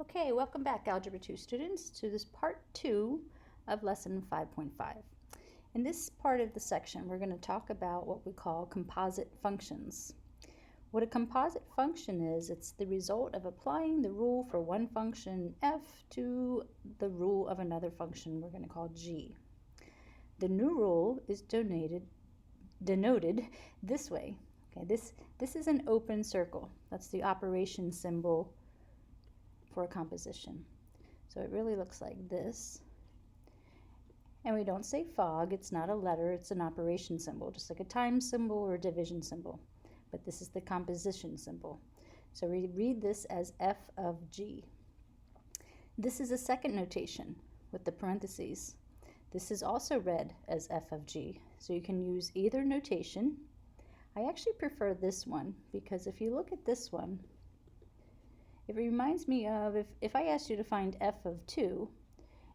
Okay, welcome back, Algebra 2 students, to this part 2 of lesson 5.5. In this part of the section, we're going to talk about what we call composite functions. What a composite function is, it's the result of applying the rule for one function f to the rule of another function we're going to call g. The new rule is denoted this way. Okay, this is an open circle. That's the operation symbol for a composition. So it really looks like this. And we don't say fog, it's not a letter, it's an operation symbol, just like a times symbol or a division symbol. But this is the composition symbol. So we read this as f of g. This is a second notation with the parentheses. This is also read as f of g. So you can use either notation. I actually prefer this one because if you look at this one, it reminds me of if I asked you to find f of 2,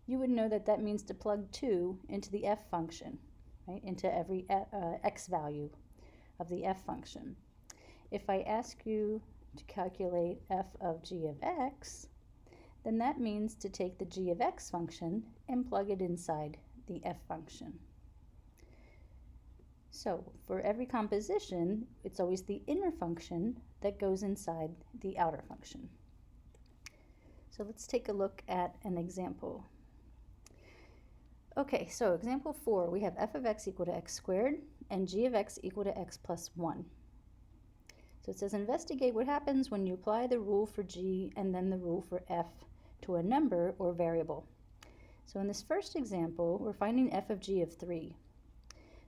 you would know that that means to plug 2 into the f function, right? Into every x value of the f function. If I ask you to calculate f of g of x, then that means to take the g of x function and plug it inside the f function. So for every composition, it's always the inner function that goes inside the outer function. So let's take a look at an example. Okay, so example 4, we have f of x equal to x squared and g of x equal to x plus 1. So it says investigate what happens when you apply the rule for g and then the rule for f to a number or variable. So in this first example, we're finding f of g of 3.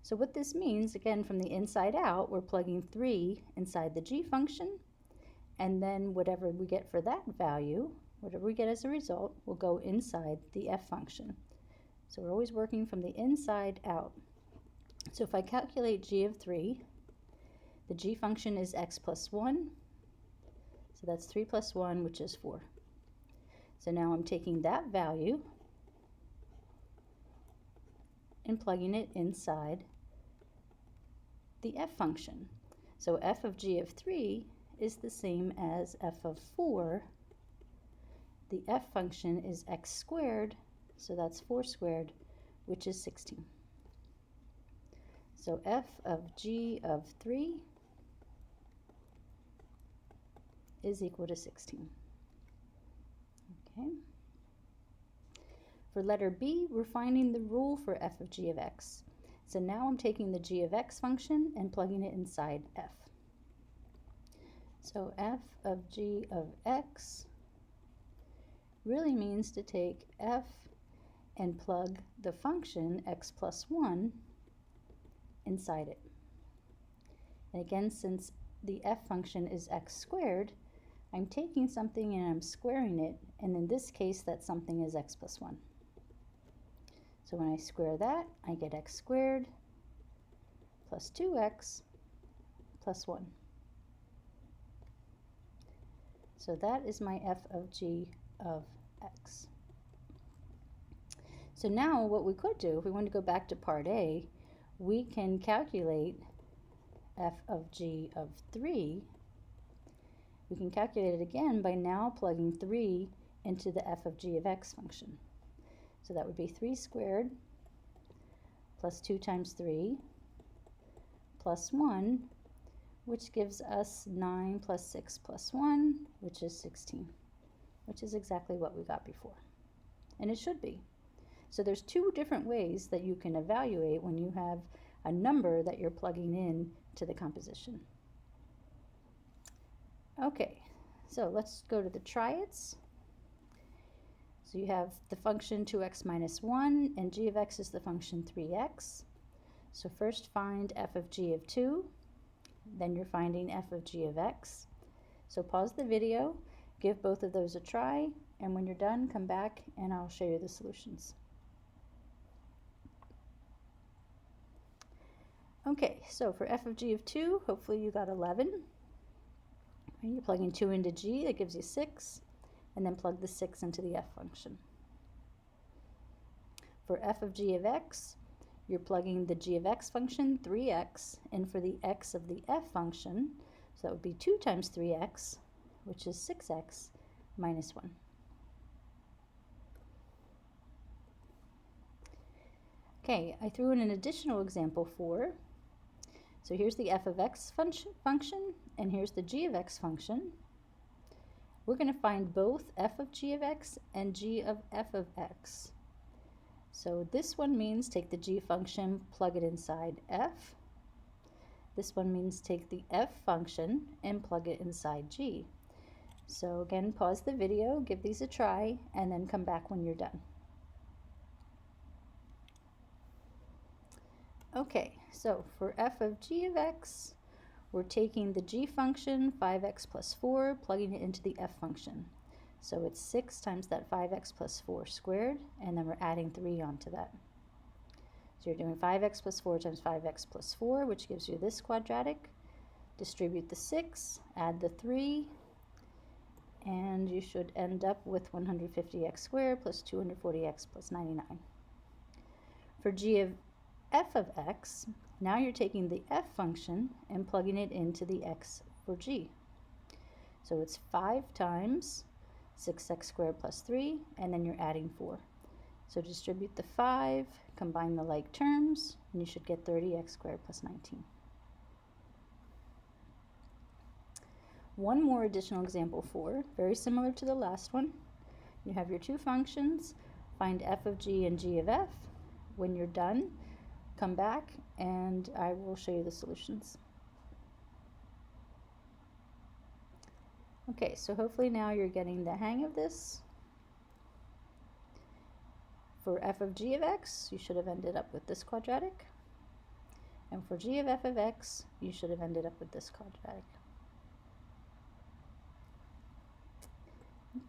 So what this means, again, from the inside out, we're plugging 3 inside the g function, and then whatever we get for that value, whatever we get as a result, will go inside the f function. So we're always working from the inside out. So if I calculate g of 3, the g function is x plus 1. So that's 3 plus 1, which is 4. So now I'm taking that value and plugging it inside the f function. So f of g of 3 is the same as f of 4. The f function is x squared, so that's 4 squared, which is 16. So f of g of 3 is equal to 16. Okay. For letter B, we're finding the rule for f of g of x. So now I'm taking the g of x function and plugging it inside f. So f of g of x really means to take f and plug the function x plus 1 inside it. And again, since the f function is x squared, I'm taking something and I'm squaring it, and in this case that something is x plus 1. So when I square that, I get x squared plus 2x plus 1. So that is my f of g of x. So now what we could do, if we want to go back to part A, we can calculate f of g of 3. We can calculate it again by now plugging 3 into the f of g of x function. So that would be 3 squared plus 2 times 3 plus 1, which gives us 9 plus 6 plus 1, which is 16, which is exactly what we got before. And it should be. So there's two different ways that you can evaluate when you have a number that you're plugging in to the composition. Okay, so let's go to the triads. So you have the function 2x minus 1, and g of x is the function 3x. So first find f of g of 2, then you're finding f of g of x. So pause the video, give both of those a try, and when you're done, come back and I'll show you the solutions. Okay, so for f of g of 2, hopefully you got 11. You're plugging 2 into g, that gives you 6, and then plug the 6 into the f function. For f of g of x, you're plugging the g of x function, 3x, in for the x of the f function, so that would be 2 times 3x, which is 6x minus 1. Okay, I threw in an additional example 4. So here's the f of x function, and here's the g of x function. We're going to find both f of g of x and g of f of x. So this one means take the g function, plug it inside f. This one means take the f function and plug it inside g. So again, pause the video, give these a try, and then come back when you're done. Okay, so for f of g of x, we're taking the g function, 5x plus 4, plugging it into the f function. So it's 6 times that 5x plus 4 squared, and then we're adding 3 onto that. So you're doing 5x plus 4 times 5x plus 4, which gives you this quadratic. Distribute the 6, add the 3, and you should end up with 150x squared plus 240x plus 99. For g of f of x, now you're taking the f function and plugging it into the x for g. So it's 5 times 6x squared plus 3, and then you're adding 4. So distribute the 5, combine the like terms, and you should get 30x squared plus 19. One more additional example 4, very similar to the last one. You have your two functions, find f of g and g of f. When you're done, come back and I will show you the solutions. Okay, so hopefully now you're getting the hang of this. For f of g of x, you should have ended up with this quadratic. And for g of f of x, you should have ended up with this quadratic.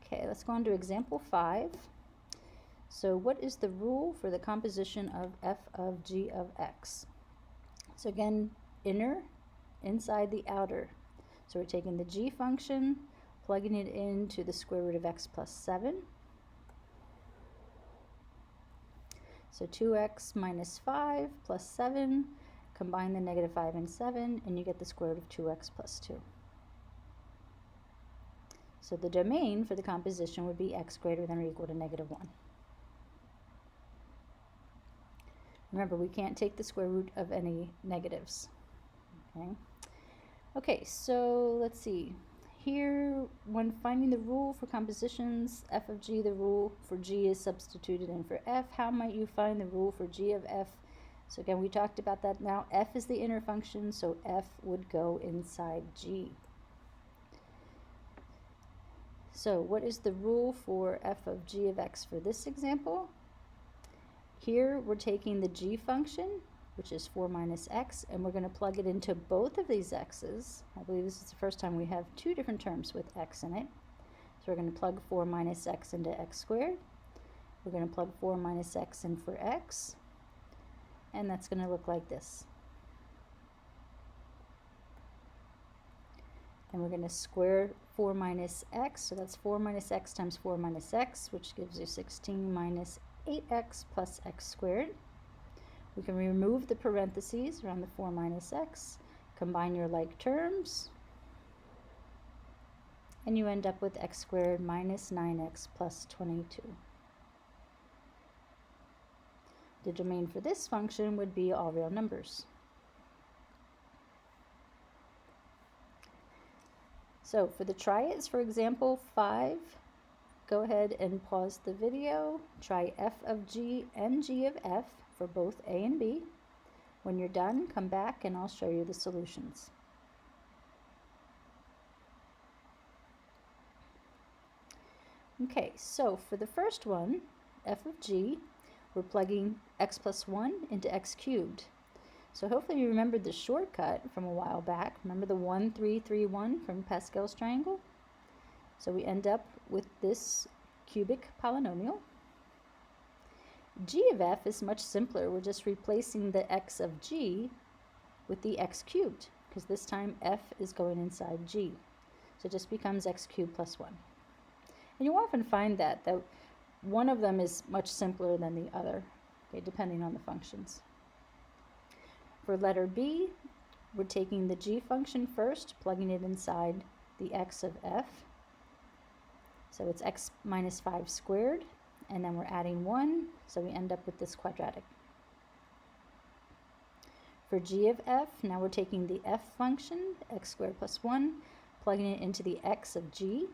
Okay, let's go on to example 5. So what is the rule for the composition of f of g of x? So again, inner, inside the outer. So we're taking the g function, plugging it into the square root of x plus 7. So 2x minus 5 plus 7, combine the negative 5 and 7, and you get the square root of 2x plus 2. So the domain for the composition would be x greater than or equal to negative 1. Remember, we can't take the square root of any negatives. Okay, so let's see. Here, when finding the rule for compositions, f of g, the rule for g is substituted in for f. How might you find the rule for g of f? So again, we talked about that now. F is the inner function, so f would go inside g. So what is the rule for f of g of x for this example? Here we're taking the g function, which is 4 minus x, and we're going to plug it into both of these x's. I believe this is the first time we have two different terms with x in it. So we're going to plug 4 minus x into x squared. We're going to plug 4 minus x in for x, and that's going to look like this. And we're going to square 4 minus x, so that's 4 minus x times 4 minus x, which gives you 16 minus 8x plus x squared. We can remove the parentheses around the 4 minus x, combine your like terms, and you end up with x squared minus 9x plus 22. The domain for this function would be all real numbers. So for the try it's for example 5, go ahead and pause the video, try f of g and g of f for both a and b. When you're done, come back and I'll show you the solutions. Okay, so for the first one, f of g, we're plugging x plus 1 into x cubed. So hopefully you remembered the shortcut from a while back. Remember the 1, 3, 3, 1 from Pascal's triangle? So we end up with this cubic polynomial. G of f is much simpler. We're just replacing the x of g with the x cubed, because this time f is going inside g. So it just becomes x cubed plus 1. And you often find that one of them is much simpler than the other, okay, depending on the functions. For letter b, we're taking the g function first, plugging it inside the x of f. So it's x minus 5 squared, and then we're adding 1, so we end up with this quadratic. For g of f, now we're taking the f function, x squared plus 1, plugging it into the x of g.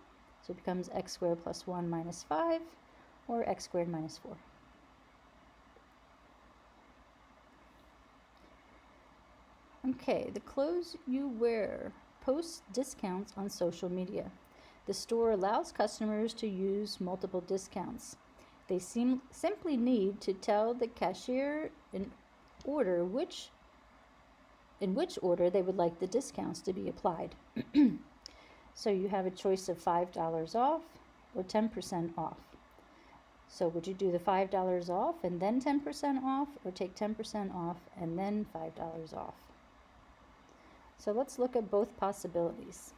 So it becomes x squared plus 1 minus 5, or x squared minus 4. Okay, the clothes you wear. Post discounts on social media. The store allows customers to use multiple discounts. They simply need to tell the cashier in which order they would like the discounts to be applied. So you have a choice of $5 off or 10% off. So would you do the $5 off and then 10% off, or take 10% off and then $5 off? So let's look at both possibilities.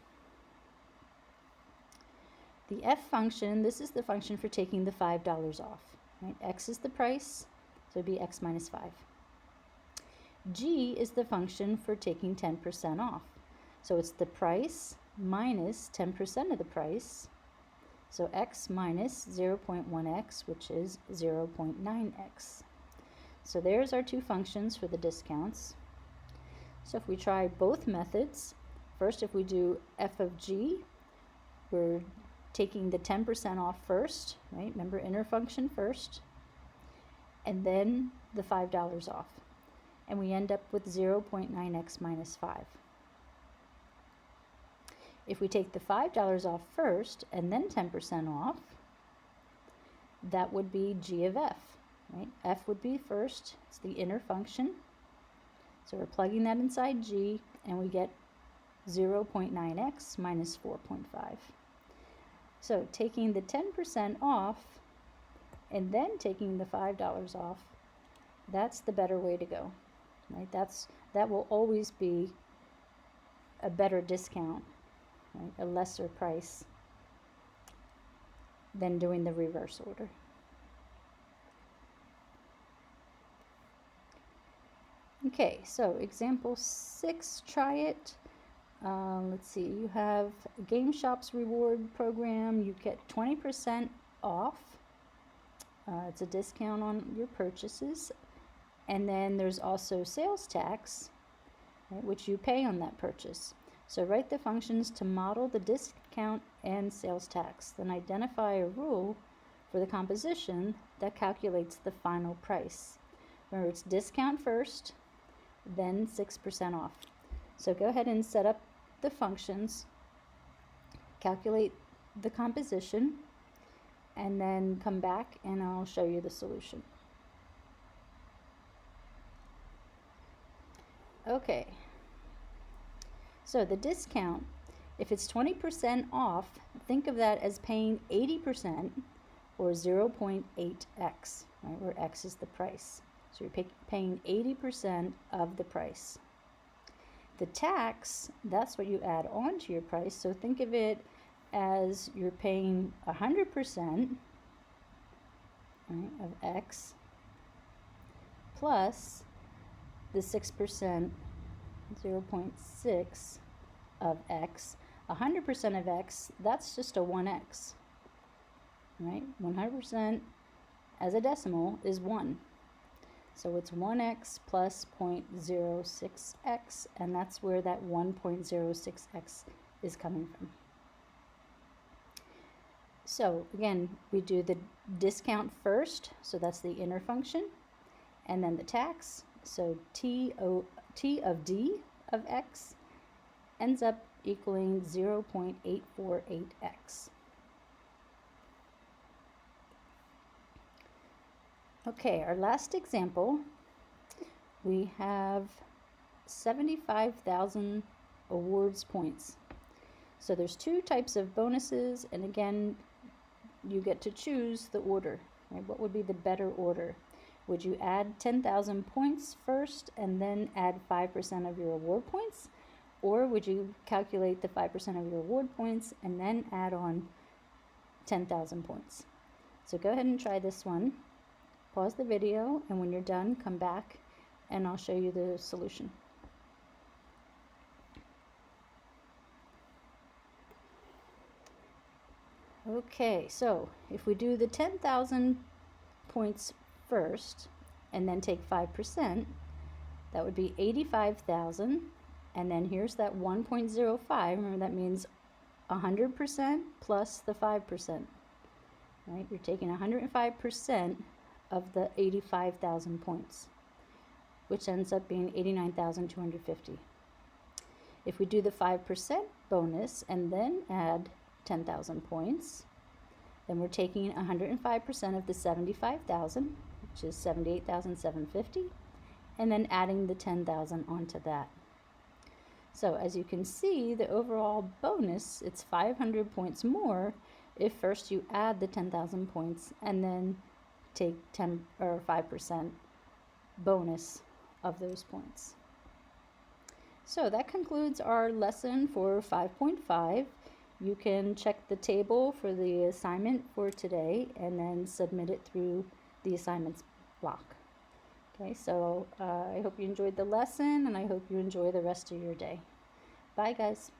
The f function, this is the function for taking the $5 off. Right? X is the price, so it'd be x minus 5. G is the function for taking 10% off. So it's the price minus 10% of the price. So x minus 0.1x, which is 0.9x. So there's our two functions for the discounts. So if we try both methods, first if we do f of g, we're taking the 10% off first, right? Remember, inner function first, and then the $5 off. And we end up with 0.9x minus 5. If we take the $5 off first and then 10% off, that would be g of f, right? F would be first, it's the inner function. So we're plugging that inside g, and we get 0.9x minus 4.5. So taking the 10% off and then taking the $5 off, that's the better way to go, right? That will always be a better discount, right? A lesser price than doing the reverse order. Okay, so example 6, try it. Let's see, you have Game Shop's reward program. You get 20% off. It's a discount on your purchases. And then there's also sales tax, right, which you pay on that purchase. So write the functions to model the discount and sales tax. Then identify a rule for the composition that calculates the final price. Remember, it's discount first, then 6% off. So go ahead and set up the functions, calculate the composition, and then come back and I'll show you the solution. Okay, so the discount, if it's 20% off, think of that as paying 80%, or 0.8x, right, where x is the price. So you're paying 80% of the price. The tax, that's what you add on to your price. So think of it as you're paying 100%, right, of x plus the 6%, 0.6 of x. 100% of x, that's just a 1x, right? 100% as a decimal is 1. So it's 1x plus 0.06x, and that's where that 1.06x is coming from. So again, we do the discount first, so that's the inner function, and then the tax. So t of d of x ends up equaling 0.848x. Okay, our last example, we have 75,000 awards points. So there's two types of bonuses, and again, you get to choose the order, right? What would be the better order? Would you add 10,000 points first and then add 5% of your award points? Or would you calculate the 5% of your award points and then add on 10,000 points? So go ahead and try this one. Pause the video, and when you're done, come back and I'll show you the solution. Okay, so if we do the 10,000 points first and then take 5%, That would be 85,000. And then here's that 1.05. Remember, that means 100% plus the 5%. Right? You're taking 105% of the 85,000 points, which ends up being 89,250. If we do the 5% bonus and then add 10,000 points, then we're taking 105% of the 75,000, which is 78,750, and then adding the 10,000 onto that. So as you can see, the overall bonus, it's 500 points more if first you add the 10,000 points and then take 10 or 5% bonus of those points. So that concludes our lesson for 5.5. You can check the table for the assignment for today and then submit it through the assignments block. Okay, so I hope you enjoyed the lesson, and I hope you enjoy the rest of your day. Bye, guys.